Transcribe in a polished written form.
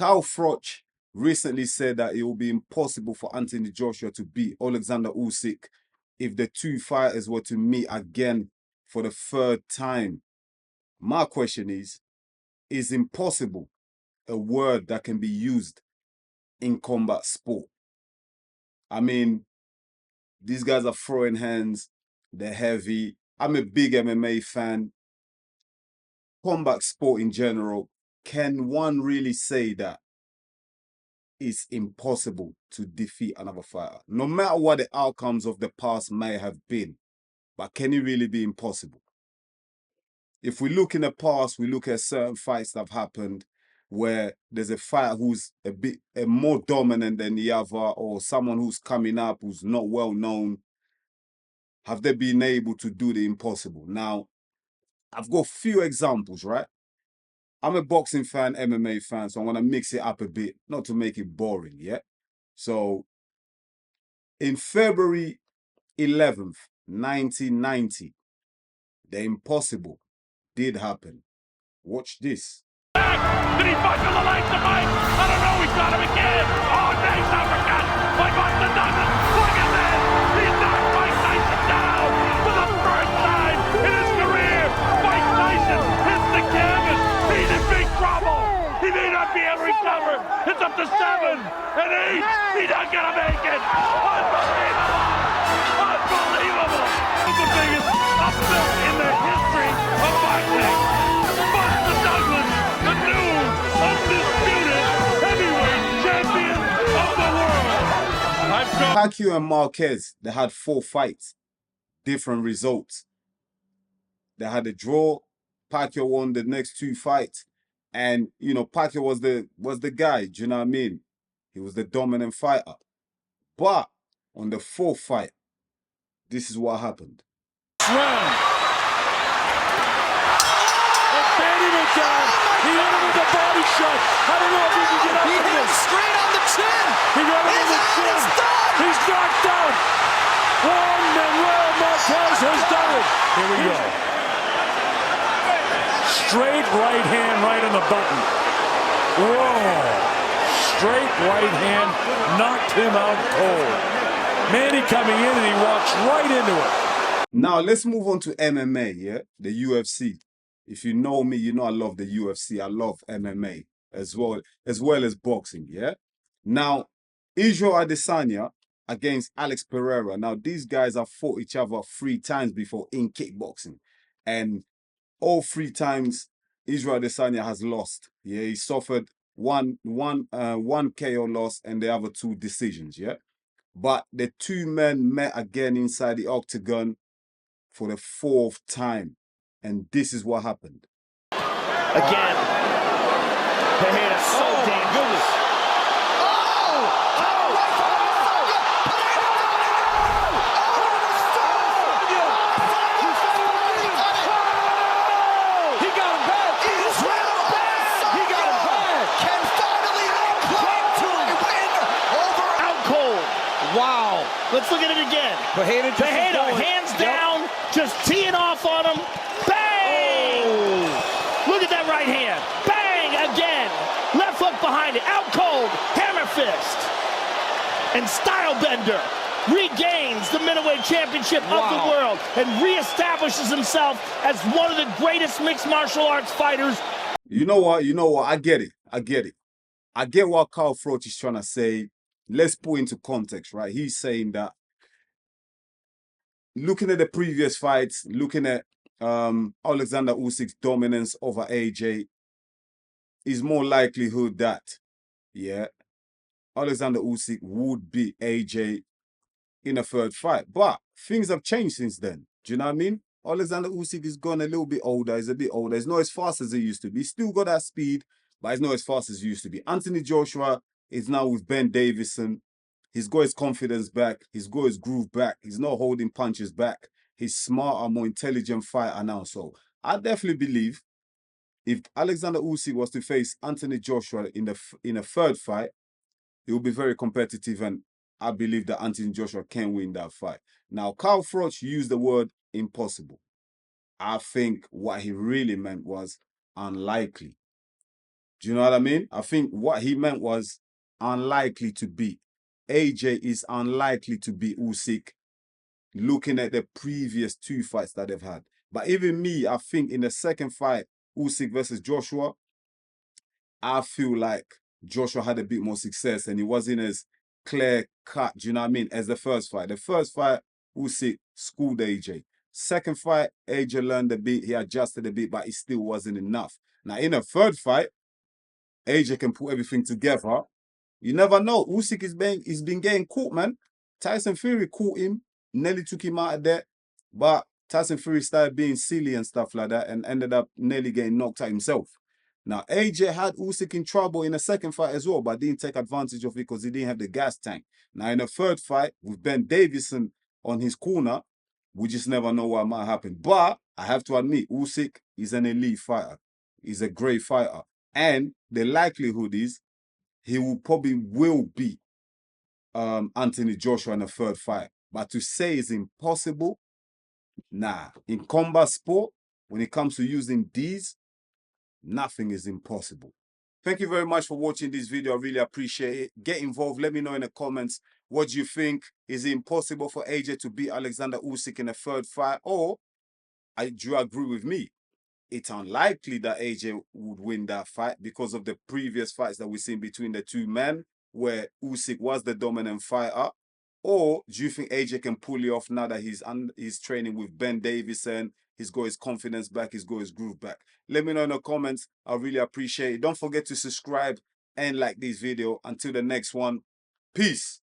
Froch recently said that it will be impossible for Anthony Joshua to beat Alexander Usyk if the two fighters were to meet again for the third time. My question is impossible a word that can be used in combat sport? I mean, these guys are throwing hands, they're heavy. I'm a big MMA fan. Combat sport in general, can one really say that it's impossible to defeat another fighter? No matter what the outcomes of the past may have been, but can it really be impossible? If we look in the past, we look at certain fights that have happened where there's a fighter who's a bit more dominant than the other, or someone who's coming up who's not well known. Have they been able to do the impossible? Now, I've got a few examples, right? I'm a boxing fan, MMA fan, so I'm going to mix it up a bit, not to make it boring, yeah? So, in February 11th, 1990, the impossible did happen. Watch this. Did he fight for the life to fight? I don't know, he's got him again. Oh, nice uppercut by Boston Douglas. Look at this. He's knocked Mike Tyson down for the first time in his career. Mike Tyson hits the canvas. He's in big trouble. He may not be able to recover. It's up to 7 and 8. He's not going to make it. Unbelievable. Unbelievable. It's the biggest upset in the history of boxing. Boston Douglas, the new undisputed heavyweight champion of the world. Pacquiao and Marquez, they had 4 fights, different results. They had a draw. Pacquiao won the next 2 fights, and you know Pacquiao was the guy. Do you know what I mean? He was the dominant fighter. But on the 4th fight, this is what happened. Round. Down. He hit him with a body shot. I don't know if he can get up from this. Straight on the chin. He got him on the chin. He's knocked out. Juan Manuel Marquez has done it. Here we go. Straight right hand right on the button. Whoa. Straight right hand knocked him out cold. Manny coming in and he walks right into it. Now let's move on to MMA, yeah? The UFC. If you know me, you know I love the UFC. I love MMA as well as boxing, yeah? Now, Israel Adesanya against Alex Pereira. Now, these guys have fought each other 3 times before in kickboxing. And all 3 times, Israel Adesanya has lost. Yeah, he suffered one KO loss and the other 2 decisions, yeah? But the 2 men met again inside the octagon for the 4th time. And this is what happened. Again. Pereira so dangerous. He got him back. He got him back. Can finally claim to win over out cold. Wow. Let's look at it again. Pereira hands down, just teeing off on him. Look at that right hand. Bang again. Left hook behind it. Out cold. Hammer fist. And Stylebender regains the middleweight championship of the world and reestablishes himself as one of the greatest mixed martial arts fighters. You know what? I get it. I get what Carl Froch is trying to say. Let's put into context, right? He's saying that looking at the previous fights, looking at Alexander Usyk's dominance over AJ, is more likelihood that, yeah, Alexander Usyk would beat AJ in a 3rd fight. But things have changed since then. Do you know what I mean? Alexander Usyk is gone a little bit older. He's a bit older. He's not as fast as he used to be. He's still got that speed, but he's not as fast as he used to be. Anthony Joshua is now with Ben Davison. He's got his confidence back. He's got his groove back. He's not holding punches back. He's smarter, more intelligent fighter now. So I definitely believe if Alexander Usyk was to face Anthony Joshua in a 3rd fight, it will be very competitive, and I believe that Anthony Joshua can win that fight. Now, Carl Froch used the word impossible. I think what he really meant was unlikely. Do you know what I mean? I think what he meant was unlikely to beat. AJ is unlikely to beat Usyk, looking at the previous 2 fights that they've had. But even me, I think in the second fight, Usyk versus Joshua, I feel like Joshua had a bit more success and he wasn't as clear cut, do you know what I mean, as the first fight. The first fight, Usyk schooled AJ. Second fight, AJ learned a bit, he adjusted a bit, but it still wasn't enough. Now, in the third fight, AJ can put everything together. You never know. Usyk is been getting caught, man. Tyson Fury caught him, nearly took him out of there, but Tyson Fury started being silly and stuff like that and ended up nearly getting knocked out himself. Now, AJ had Usyk in trouble in the second fight as well, but didn't take advantage of it because he didn't have the gas tank. Now, in the third fight, with Ben Davison on his corner, we just never know what might happen. But I have to admit, Usyk is an elite fighter. He's a great fighter. And the likelihood is he will beat Anthony Joshua in the third fight. But to say it's impossible, nah. In combat sport, when it comes to using these, nothing is impossible. Thank you very much for watching this video. I really appreciate it. Get involved. Let me know in the comments what do you think. Is it impossible for AJ to beat Alexander Usyk in the third fight? Or do you agree with me? It's unlikely that AJ would win that fight because of the previous fights that we've seen between the two men, where Usyk was the dominant fighter. Or do you think AJ can pull it off now that he's training with Ben Davison? He's got his confidence back. He's got his groove back. Let me know in the comments. I really appreciate it. Don't forget to subscribe and like this video. Until the next one, peace.